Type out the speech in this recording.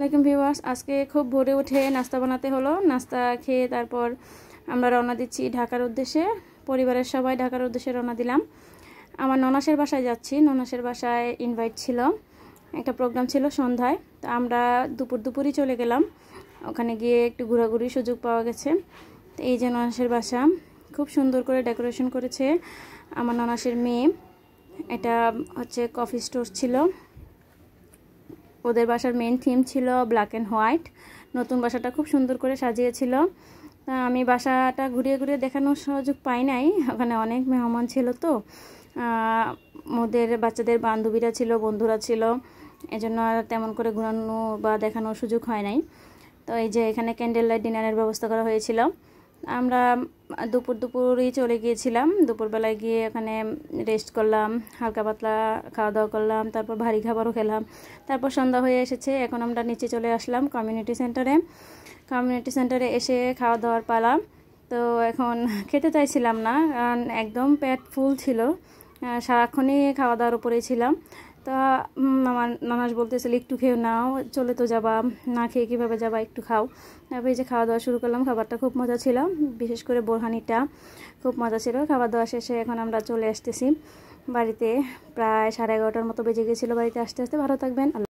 লাইকুম viewers, আজকে খুব ভোরে উঠে নাস্তা বানাতে হলো। নাস্তা খেয়ে তারপর আমরা রওনা দিচ্ছি ঢাকার উদ্দেশ্যে। পরিবারের সবাই ঢাকার উদ্দেশ্যে রওনা দিলাম। আমার ননাসের বাসায় যাচ্ছি। ননাসের বাসায় ইনভাইট ছিল, একটা প্রোগ্রাম ছিল সন্ধ্যায়। তো আমরা দুপুরই চলে গেলাম। ওখানে গিয়ে একটু ঘোরাঘুরির সুযোগ পাওয়া গেছে। তো এই যে ননাসের বাসা, খুব সুন্দর করে ডেকোরেশন করেছে আমার ননাসের মেয়ে। এটা হচ্ছে কফি স্টোর ছিল। ওদের বাসার মেন থিম ছিল ব্ল্যাক অ্যান্ড হোয়াইট। নতুন বাসাটা খুব সুন্দর করে সাজিয়েছিল। আমি বাসাটা ঘুরিয়ে ঘুরিয়ে দেখানোর সুযোগ পাই নাই, ওখানে অনেক মেহমান ছিল। তো ওদের বাচ্চাদের বান্ধবীরা ছিল, বন্ধুরা ছিল, এজন্য আর তেমন করে ঘোরানো বা দেখানোর সুযোগ হয় নাই। তো এই যে এখানে ক্যান্ডেল লাইট ডিনারের ব্যবস্থা করা হয়েছিল। আমরা দুপুরই চলে গিয়েছিলাম। দুপুরবেলায় গিয়ে ওখানে রেস্ট করলাম, হালকা পাতলা খাওয়া দাওয়া করলাম, তারপর ভারী খাবারও খেলাম। তারপর সন্ধ্যা হয়ে এসেছে, এখন আমরা নিচে চলে আসলাম কমিউনিটি সেন্টারে এসে খাওয়া দাওয়ার পালা। তো এখন খেতে চাইছিলাম না, কারণ একদম পেট ফুল ছিল, সারাক্ষণই খাওয়া দাওয়ার উপরেই ছিলাম। তো আমার নানাস বলতেছিল একটু খেয়ে নাও, চলে তো যাবা, না খেয়ে কীভাবে যাবা, একটু খাও। তারপরে এই যে খাওয়া দাওয়া শুরু করলাম। খাবারটা খুব মজা ছিল, বিশেষ করে বোরহানিটা খুব মজা ছিল। খাওয়া দাওয়া শেষে এখন আমরা চলে আসতেছি বাড়িতে। প্রায় 11:30টার মতো বেজে গেছিলো বাড়িতে আসতে আসতে। ভালো থাকবেন।